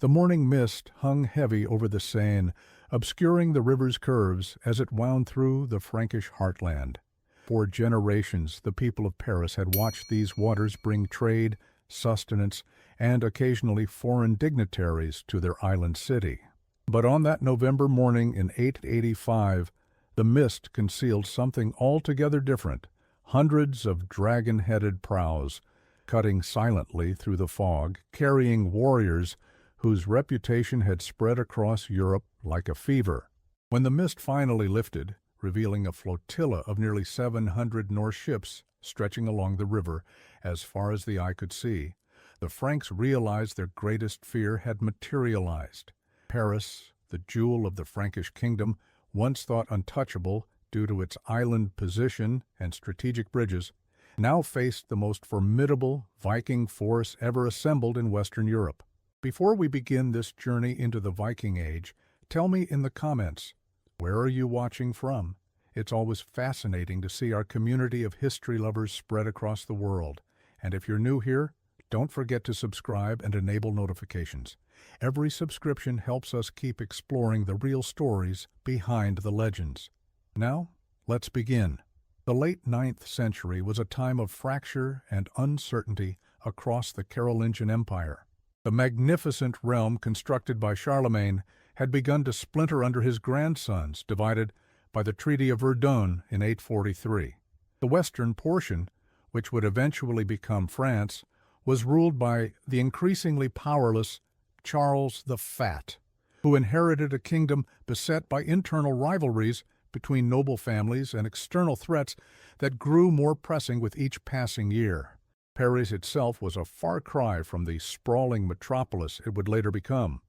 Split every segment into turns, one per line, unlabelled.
The morning mist hung heavy over the Seine, obscuring the river's curves as it wound through the Frankish heartland. For generations, the people of Paris had watched these waters bring trade, sustenance, and occasionally foreign dignitaries to their island city. But on that November morning in 885, the mist concealed something altogether different. Hundreds of dragon-headed prows, cutting silently through the fog, carrying warriors whose reputation had spread across Europe like a fever. When the mist finally lifted, revealing a flotilla of nearly 700 Norse ships stretching along the river as far as the eye could see, the Franks realized their greatest fear had materialized. Paris, the jewel of the Frankish kingdom, once thought untouchable due to its island position and strategic bridges, now faced the most formidable Viking force ever assembled in Western Europe. Before we begin this journey into the Viking Age, tell me in the comments, where are you watching from? It's always fascinating to see our community of history lovers spread across the world. And if you're new here, don't forget to subscribe and enable notifications. Every subscription helps us keep exploring the real stories behind the legends. Now, let's begin. The late 9th century was a time of fracture and uncertainty across the Carolingian Empire. The magnificent realm constructed by Charlemagne had begun to splinter under his grandsons, divided by the Treaty of Verdun in 843. The western portion, which would eventually become France, was ruled by the increasingly powerless Charles the Fat, who inherited a kingdom beset by internal rivalries between noble families and external threats that grew more pressing with each passing year. Paris itself was a far cry from the sprawling metropolis it would later become.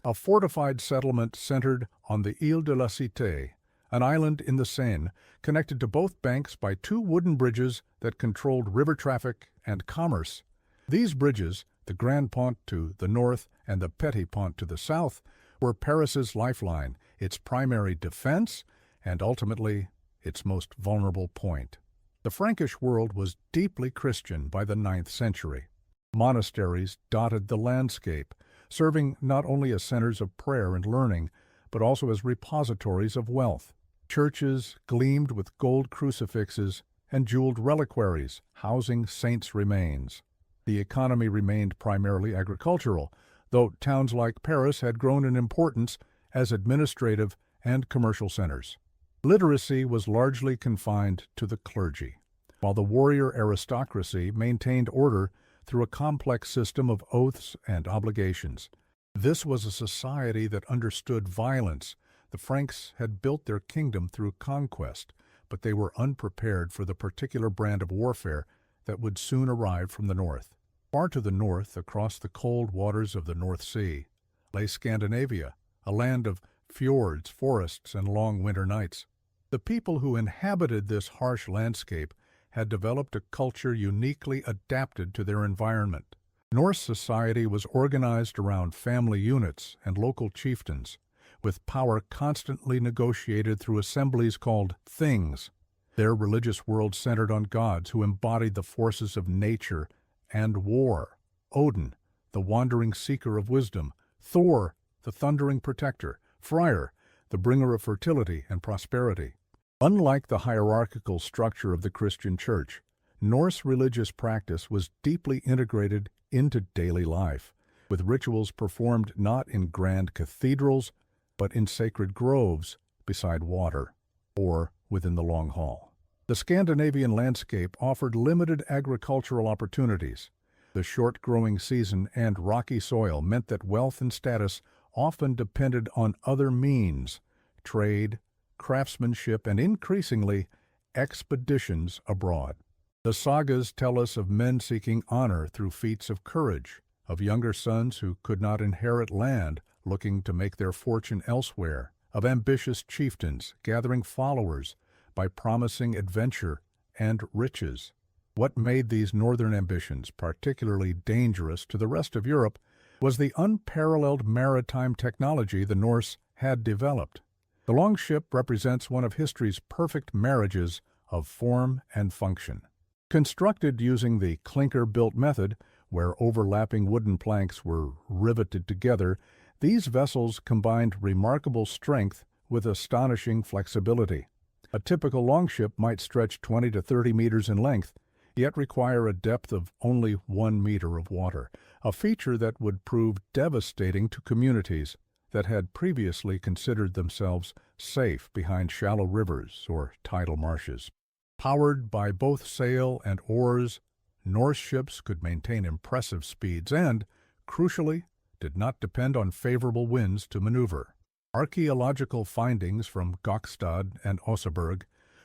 A fortified settlement centered on the Ile de la Cité, an island in the Seine, connected to both banks by two wooden bridges that controlled river traffic and commerce. These bridges, the Grand Pont to the north and the Petit Pont to the south, were Paris's lifeline, its primary defense, and ultimately its most vulnerable point. The Frankish world was deeply Christian by the 9th century. Monasteries dotted the landscape, serving not only as centers of prayer and learning, but also as repositories of wealth. Churches gleamed with gold crucifixes and jeweled reliquaries, housing saints' remains. The economy remained primarily agricultural, though towns like Paris had grown in importance as administrative and commercial centers. Literacy was largely confined to the clergy, while the warrior aristocracy maintained order through a complex system of oaths and obligations. This was a society that understood violence. The Franks had built their kingdom through conquest, but they were unprepared for the particular brand of warfare that would soon arrive from the north. Far to the north, across the cold waters of the North Sea, lay Scandinavia, a land of fjords, forests, and long winter nights. The people who inhabited this harsh landscape had developed a culture uniquely adapted to their environment. Norse society was organized around family units and local chieftains, with power constantly negotiated through assemblies called things. Their religious world centered on gods who embodied the forces of nature and war. Odin, the wandering seeker of wisdom; Thor, the thundering protector; Freyr, the bringer of fertility and prosperity. Unlike the hierarchical structure of the Christian Church, Norse religious practice was deeply integrated into daily life, with rituals performed not in grand cathedrals, but in sacred groves beside water, or within the Long Hall. The Scandinavian landscape offered limited agricultural opportunities. The short growing season and rocky soil meant that wealth and status often depended on other means: trade, craftsmanship, and increasingly, expeditions abroad. The sagas tell us of men seeking honor through feats of courage, of younger sons who could not inherit land looking to make their fortune elsewhere, of ambitious chieftains gathering followers by promising adventure and riches. What made these northern ambitions particularly dangerous to the rest of Europe was the unparalleled maritime technology the Norse had developed. The longship represents one of history's perfect marriages of form and function. Constructed using the clinker-built method, where overlapping wooden planks were riveted together, these vessels combined remarkable strength with astonishing flexibility. A typical longship might stretch 20 to 30 meters in length, yet require a depth of only 1 meter of water, a feature that would prove devastating to communities that had previously considered themselves safe behind shallow rivers or tidal marshes. Powered by both sail and oars, Norse ships could maintain impressive speeds and, crucially, did not depend on favorable winds to maneuver. Archaeological findings from Gokstad and Oseberg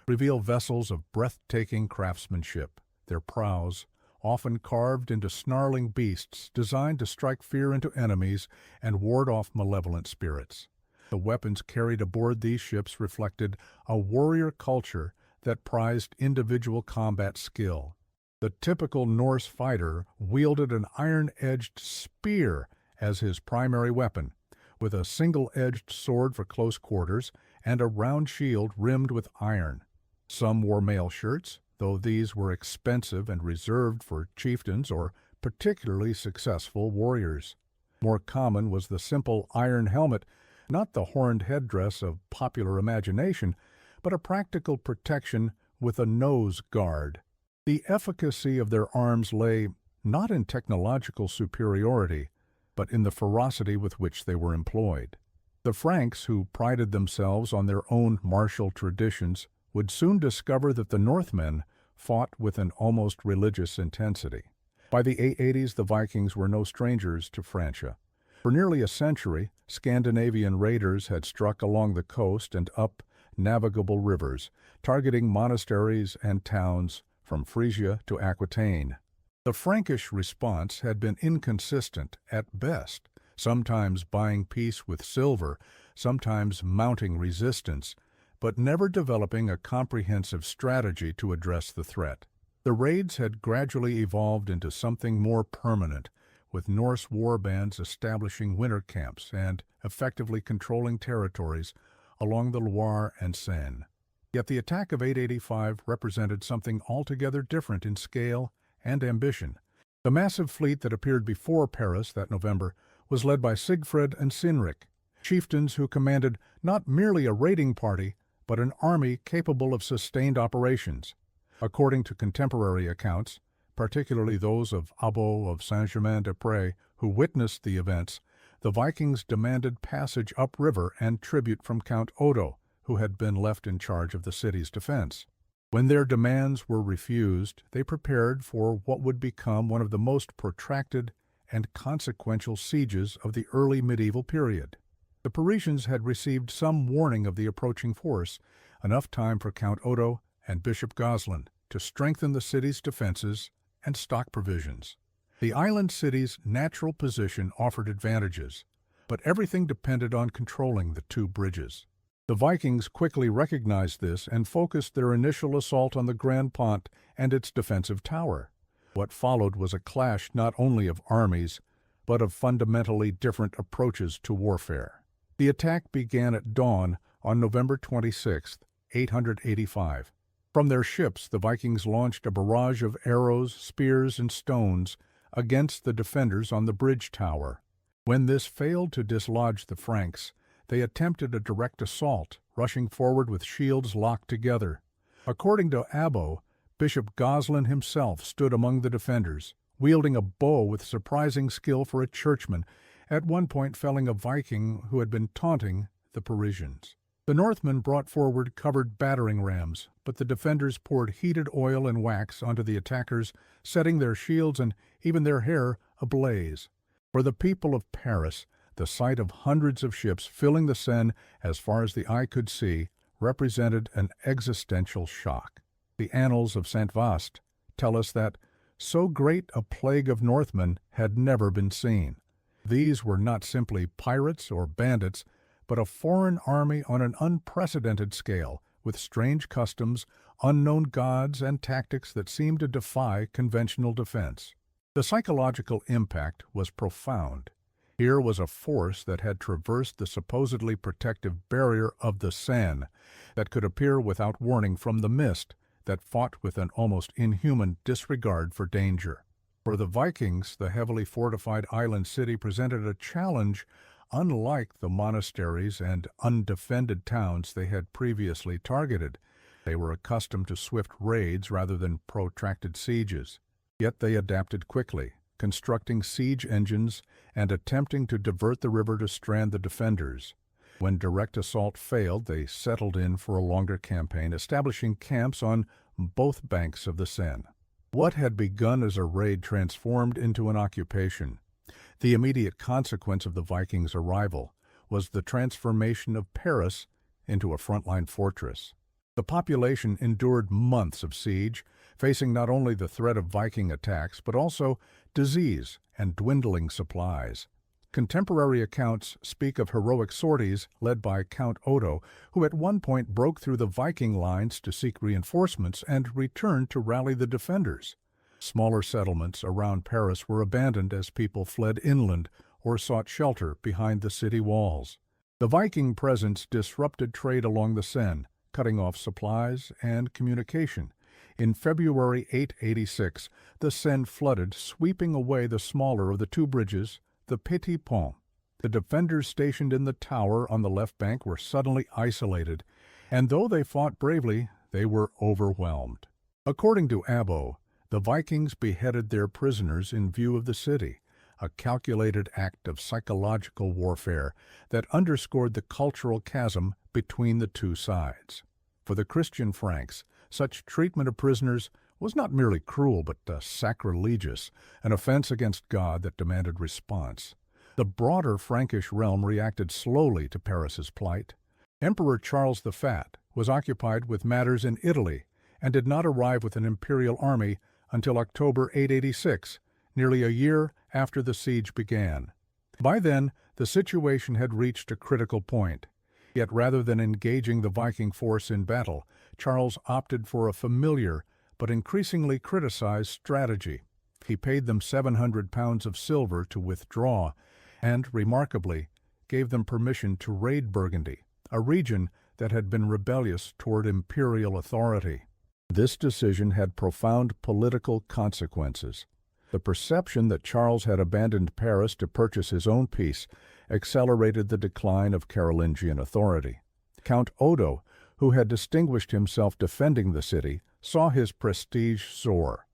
reveal vessels of breathtaking craftsmanship, their prows often carved into snarling beasts designed to strike fear into enemies and ward off malevolent spirits. The weapons carried aboard these ships reflected a warrior culture that prized individual combat skill. The typical Norse fighter wielded an iron-edged spear as his primary weapon, with a single-edged sword for close quarters and a round shield rimmed with iron. Some wore mail shirts, though these were expensive and reserved for chieftains or particularly successful warriors. More common was the simple iron helmet, not the horned headdress of popular imagination, but a practical protection with a nose guard. The efficacy of their arms lay not in technological superiority, but in the ferocity with which they were employed. The Franks, who prided themselves on their own martial traditions, would soon discover that the Northmen fought with an almost religious intensity. By the 880s, the Vikings were no strangers to Francia. For nearly a century, Scandinavian raiders had struck along the coast and up navigable rivers, targeting monasteries and towns from Frisia to Aquitaine. The Frankish response had been inconsistent at best, sometimes buying peace with silver, sometimes mounting resistance, but never developing a comprehensive strategy to address the threat. The raids had gradually evolved into something more permanent, with Norse warbands establishing winter camps and effectively controlling territories along the Loire and Seine. Yet the attack of 885 represented something altogether different in scale and ambition. The massive fleet that appeared before Paris that November was led by Sigfrid and Sinrik, chieftains who commanded not merely a raiding party, but an army capable of sustained operations. According to contemporary accounts, particularly those of Abbo of Saint-Germain-des-Prés, who witnessed the events, the Vikings demanded passage upriver and tribute from Count Odo, who had been left in charge of the city's defense. When their demands were refused, they prepared for what would become one of the most protracted and consequential sieges of the early medieval period. The Parisians had received some warning of the approaching force, enough time for Count Odo and Bishop Goslin to strengthen the city's defenses and stock provisions. The island city's natural position offered advantages, but everything depended on controlling the two bridges. The Vikings quickly recognized this and focused their initial assault on the Grand Pont and its defensive tower. What followed was a clash not only of armies, but of fundamentally different approaches to warfare. The attack began at dawn on November 26, 885. From their ships, the Vikings launched a barrage of arrows, spears, and stones against the defenders on the bridge tower. When this failed to dislodge the Franks, they attempted a direct assault, rushing forward with shields locked together. According to Abbo, Bishop Goslin himself stood among the defenders, wielding a bow with surprising skill for a churchman, at one point felling a Viking who had been taunting the Parisians. The Northmen brought forward covered battering rams, but the defenders poured heated oil and wax onto the attackers, setting their shields and even their hair ablaze. For the people of Paris, the sight of hundreds of ships filling the Seine as far as the eye could see represented an existential shock. The annals of Saint Vaast tell us that so great a plague of Northmen had never been seen. These were not simply pirates or bandits, but a foreign army on an unprecedented scale, with strange customs, unknown gods, and tactics that seemed to defy conventional defense. The psychological impact was profound. Here was a force that had traversed the supposedly protective barrier of the Seine, that could appear without warning from the mist, that fought with an almost inhuman disregard for danger. For the Vikings, the heavily fortified island city presented a challenge unlike the monasteries and undefended towns they had previously targeted. They were accustomed to swift raids rather than protracted sieges. Yet they adapted quickly, constructing siege engines and attempting to divert the river to strand the defenders. When direct assault failed, they settled in for a longer campaign, establishing camps on both banks of the Seine. What had begun as a raid transformed into an occupation. The immediate consequence of the Vikings' arrival was the transformation of Paris into a frontline fortress. The population endured months of siege, facing not only the threat of Viking attacks, but also disease and dwindling supplies. Contemporary accounts speak of heroic sorties led by Count Odo, who at one point broke through the Viking lines to seek reinforcements and returned to rally the defenders. Smaller settlements around Paris were abandoned as people fled inland or sought shelter behind the city walls. The Viking presence disrupted trade along the Seine, cutting off supplies and communication. In February 886, the Seine flooded, sweeping away the smaller of the two bridges, the Petit Pont. The defenders stationed in the tower on the left bank were suddenly isolated, and though they fought bravely, they were overwhelmed. According to Abbo, the Vikings beheaded their prisoners in view of the city, a calculated act of psychological warfare that underscored the cultural chasm between the two sides. For the Christian Franks, such treatment of prisoners was not merely cruel but sacrilegious, an offense against God that demanded response. The broader Frankish realm reacted slowly to Paris's plight. Emperor Charles the Fat was occupied with matters in Italy and did not arrive with an imperial army until October 886, nearly a year after the siege began. By then, the situation had reached a critical point. Yet rather than engaging the Viking force in battle, Charles opted for a familiar but increasingly criticized strategy. He paid them 700 pounds of silver to withdraw and, remarkably, gave them permission to raid Burgundy, a region that had been rebellious toward imperial authority. This decision had profound political consequences. The perception that Charles had abandoned Paris to purchase his own peace accelerated the decline of Carolingian authority. Count Odo, who had distinguished himself defending the city, saw his prestige soar.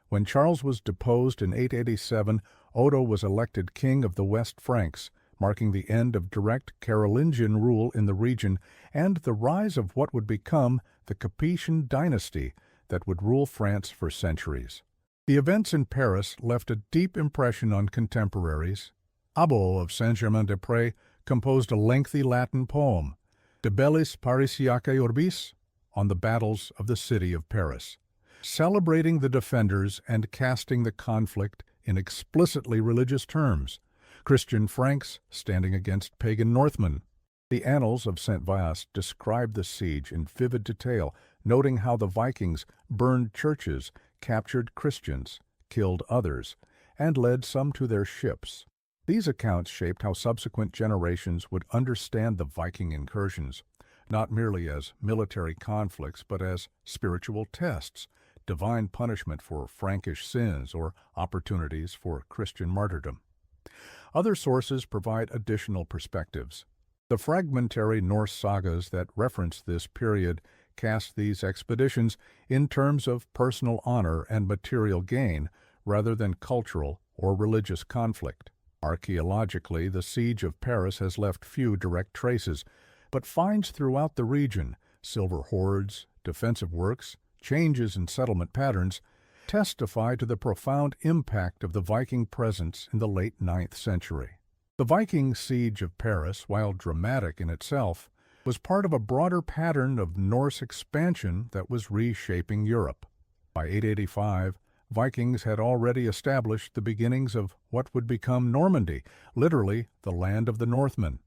When Charles was deposed in 887, Odo was elected king of the West Franks, marking the end of direct Carolingian rule in the region and the rise of what would become the Capetian dynasty that would rule France for centuries. The events in Paris left a deep impression on contemporaries. Abbo of Saint-Germain-des-Prés composed a lengthy Latin poem, De Bellis Parisiaque Urbis, on the battles of the city of Paris, celebrating the defenders and casting the conflict in explicitly religious terms, Christian Franks standing against pagan Northmen. The Annals of St. Vaast describe the siege in vivid detail, noting how the Vikings burned churches, captured Christians, killed others, and led some to their ships. These accounts shaped how subsequent generations would understand the Viking incursions, not merely as military conflicts but as spiritual tests, divine punishment for Frankish sins, or opportunities for Christian martyrdom. Other sources provide additional perspectives. The fragmentary Norse sagas that reference this period cast these expeditions in terms of personal honor and material gain rather than cultural or religious conflict. Archaeologically, the siege of Paris has left few direct traces, but finds throughout the region, silver hoards, defensive works, changes in settlement patterns, testify to the profound impact of the Viking presence in the late 9th century. The Viking siege of Paris, while dramatic in itself, was part of a broader pattern of Norse expansion that was reshaping Europe. By 885, Vikings had already established the beginnings of what would become Normandy, literally the land of the Northmen.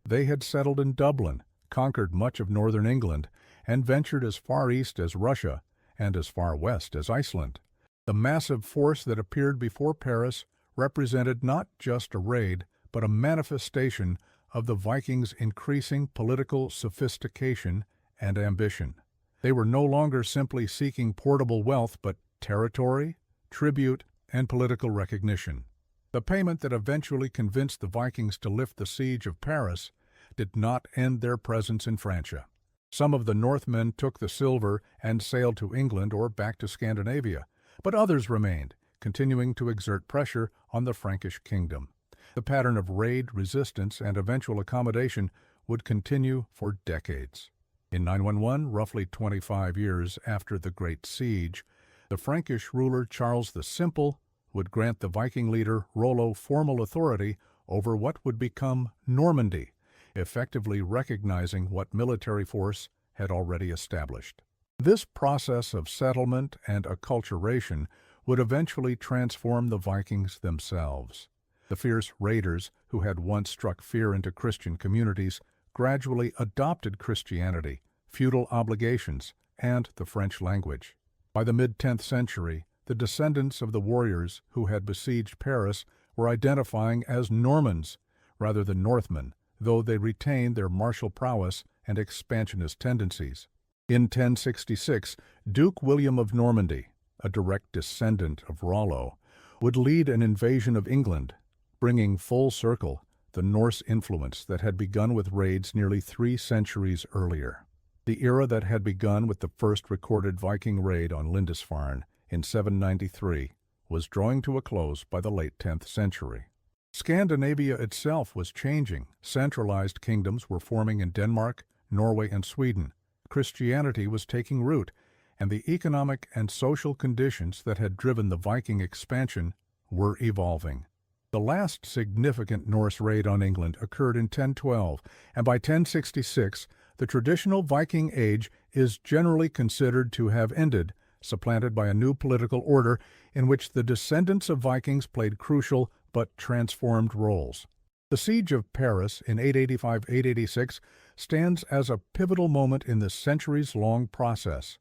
They had settled in Dublin, conquered much of northern England, and ventured as far east as Russia and as far west as Iceland. The massive force that appeared before Paris represented not just a raid, but a manifestation of the Vikings' increasing political sophistication and ambition. They were no longer simply seeking portable wealth, but territory, tribute, and political recognition. The payment that eventually convinced the Vikings to lift the siege of Paris did not end their presence in Francia. Some of the Northmen took the silver and sailed to England or back to Scandinavia, but others remained, continuing to exert pressure on the Frankish kingdom. The pattern of raid, resistance, and eventual accommodation would continue for decades. In 911, roughly 25 years after the Great Siege, the Frankish ruler Charles the Simple would grant the Viking leader Rollo formal authority over what would become Normandy, effectively recognizing what military force had already established. This process of settlement and acculturation would eventually transform the Vikings themselves. The fierce raiders who had once struck fear into Christian communities gradually adopted Christianity, feudal obligations, and the French language. By the mid-10th century, the descendants of the warriors who had besieged Paris were identifying as Normans rather than Northmen, though they retained their martial prowess and expansionist tendencies. In 1066, Duke William of Normandy, a direct descendant of Rollo, would lead an invasion of England, bringing full circle the Norse influence that had begun with raids nearly 3 centuries earlier. The era that had begun with the first recorded Viking raid on Lindisfarne in 793 was drawing to a close by the late 10th century. Scandinavia itself was changing. Centralized kingdoms were forming in Denmark, Norway, and Sweden. Christianity was taking root, and the economic and social conditions that had driven the Viking expansion were evolving. The last significant Norse raid on England occurred in 1012, and by 1066, the traditional Viking age is generally considered to have ended, supplanted by a new political order in which the descendants of Vikings played crucial but transformed roles. The Siege of Paris in 885-886 stands as a pivotal moment in the centuries-long process,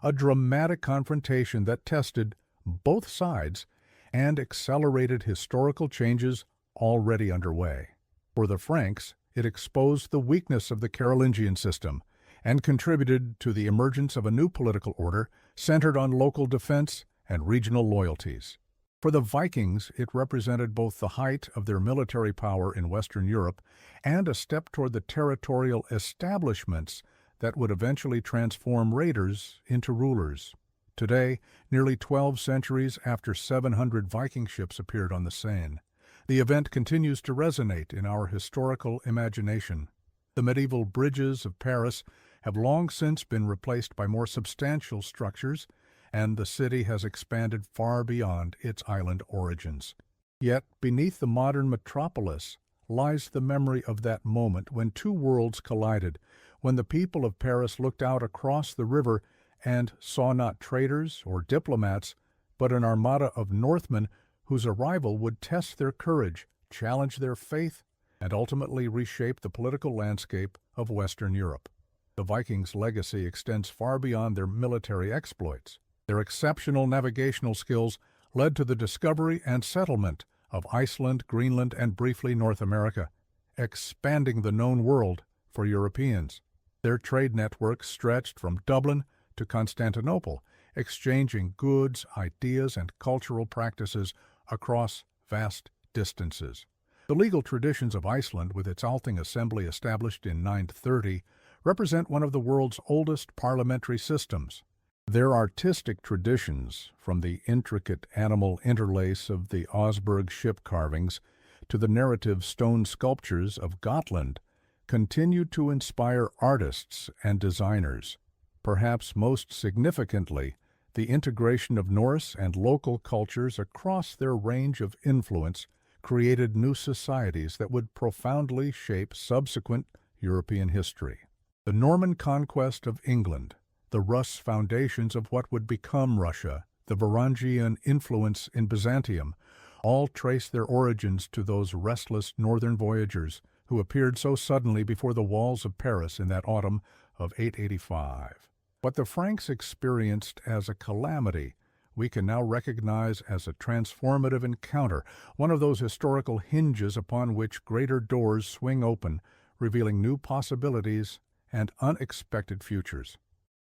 a dramatic confrontation that tested both sides and accelerated historical changes already underway. For the Franks, it exposed the weakness of the Carolingian system and contributed to the emergence of a new political order centered on local defense and regional loyalties. For the Vikings, it represented both the height of their military power in Western Europe and a step toward the territorial establishments that would eventually transform raiders into rulers. Today, nearly 12 centuries after 700 Viking ships appeared on the Seine, the event continues to resonate in our historical imagination. The medieval bridges of Paris have long since been replaced by more substantial structures, and the city has expanded far beyond its island origins. Yet, beneath the modern metropolis lies the memory of that moment when two worlds collided, when the people of Paris looked out across the river and saw not traders or diplomats, but an armada of Northmen whose arrival would test their courage, challenge their faith, and ultimately reshape the political landscape of Western Europe. The Vikings' legacy extends far beyond their military exploits. Their exceptional navigational skills led to the discovery and settlement of Iceland, Greenland, and briefly North America, expanding the known world for Europeans. Their trade networks stretched from Dublin to Constantinople, exchanging goods, ideas, and cultural practices across vast distances. The legal traditions of Iceland, with its Althing Assembly established in 930, represent one of the world's oldest parliamentary systems. Their artistic traditions, from the intricate animal interlace of the Osberg ship carvings to the narrative stone sculptures of Gotland, continue to inspire artists and designers. Perhaps most significantly, the integration of Norse and local cultures across their range of influence created new societies that would profoundly shape subsequent European history. The Norman conquest of England, the Rus foundations of what would become Russia, the Varangian influence in Byzantium, all trace their origins to those restless northern voyagers who appeared so suddenly before the walls of Paris in that autumn of 885. What the Franks experienced as a calamity, we can now recognize as a transformative encounter, one of those historical hinges upon which greater doors swing open, revealing new possibilities and unexpected futures.